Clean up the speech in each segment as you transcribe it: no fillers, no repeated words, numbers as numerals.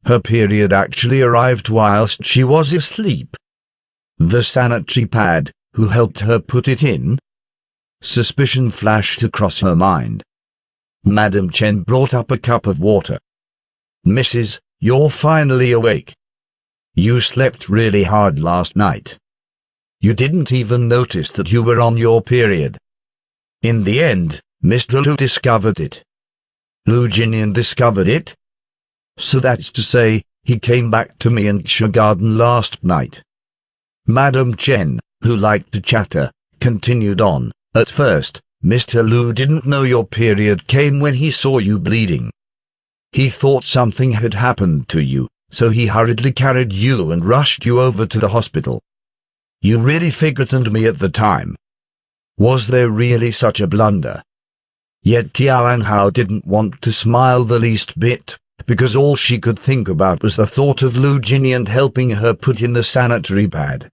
Her period actually arrived whilst she was asleep. The sanitary pad, who helped her put it in? Suspicion flashed across her mind. Madam Chen brought up a cup of water. "Mrs., you're finally awake. You slept really hard last night. You didn't even notice that you were on your period. In the end, Mr. Lu discovered it." "Lu Jinian discovered it? So that's to say, he came back to me and Garden last night." Madam Chen, who liked to chatter, continued on. "At first, Mr. Lu didn't know your period came when he saw you bleeding. He thought something had happened to you, so he hurriedly carried you and rushed you over to the hospital. You really frightened me at the time. Was there really such a blunder?" Yet Qiao Hao didn't want to smile the least bit, because all she could think about was the thought of Lu Jinian helping her put in the sanitary pad.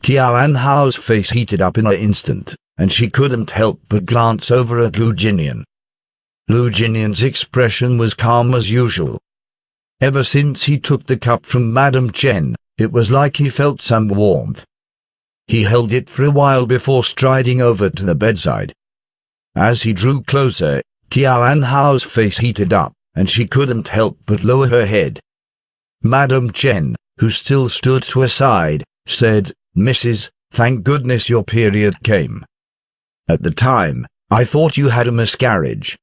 Qiao Hao's face heated up in an instant, and she couldn't help but glance over at Lu Jinian. Lu Jinian's expression was calm as usual. Ever since he took the cup from Madam Chen, it was like he felt some warmth. He held it for a while before striding over to the bedside. As he drew closer, Qiao Hao's face heated up, and she couldn't help but lower her head. Madam Chen, who still stood to her side, said, "Mrs., thank goodness your period came. At the time, I thought you had a miscarriage."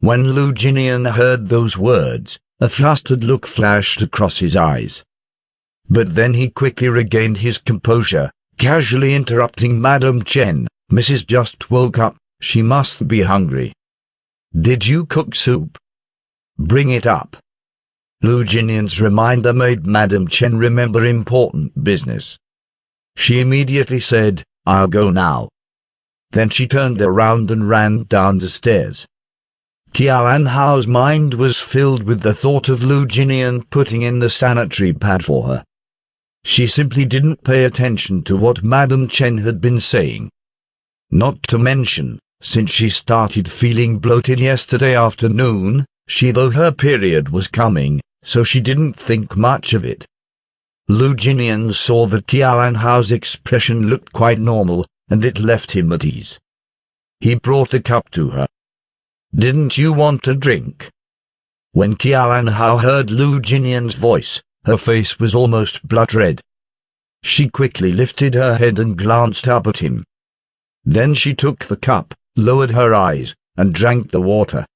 When Lu Jinian heard those words, a flustered look flashed across his eyes. But then he quickly regained his composure, casually interrupting Madam Chen. "Mrs. just woke up, she must be hungry. Did you cook soup? Bring it up." Lu Jinian's reminder made Madam Chen remember important business. She immediately said, "I'll go now." Then she turned around and ran down the stairs. Qiao Hao's mind was filled with the thought of Lu Jinian putting in the sanitary pad for her. She simply didn't pay attention to what Madam Chen had been saying. Not to mention, since she started feeling bloated yesterday afternoon, though her period was coming, so she didn't think much of it. Lu Jinian saw that Qiao Hao's expression looked quite normal, and it left him at ease. He brought the cup to her. "Didn't you want a drink?" When Qiao Hao heard Lu Jinian's voice, her face was almost blood red. She quickly lifted her head and glanced up at him. Then she took the cup, lowered her eyes, and drank the water.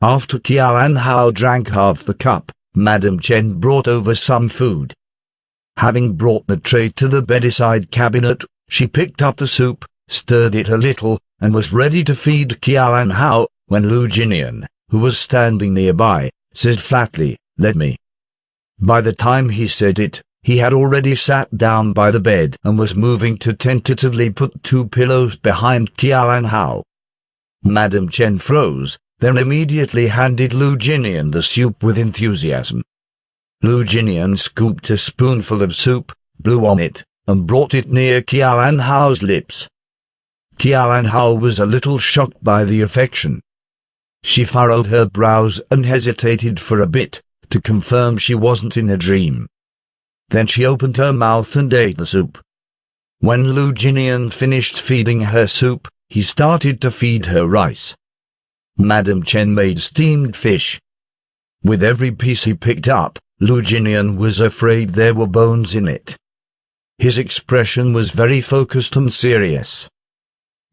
After Qiao Hao drank half the cup, Madam Chen brought over some food. Having brought the tray to the bedside cabinet, she picked up the soup, stirred it a little, and was ready to feed Qiao Hao, when Lu Jinian, who was standing nearby, said flatly, "Let me." By the time he said it, he had already sat down by the bed and was moving to tentatively put 2 pillows behind Qiao Hao. Madam Chen froze, then immediately handed Lu Jinian the soup with enthusiasm. Lu Jinian scooped a spoonful of soup, blew on it, and brought it near Qiao Hao's lips. Qiao Hao was a little shocked by the affection. She furrowed her brows and hesitated for a bit, to confirm she wasn't in a dream. Then she opened her mouth and ate the soup. When Lu Jinian finished feeding her soup, he started to feed her rice. Madam Chen made steamed fish. With every piece he picked up, Lu Jinian was afraid there were bones in it. His expression was very focused and serious.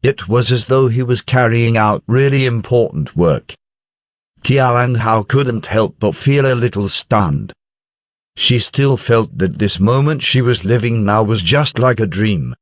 It was as though he was carrying out really important work. Qiao Hao couldn't help but feel a little stunned. She still felt that this moment she was living now was just like a dream.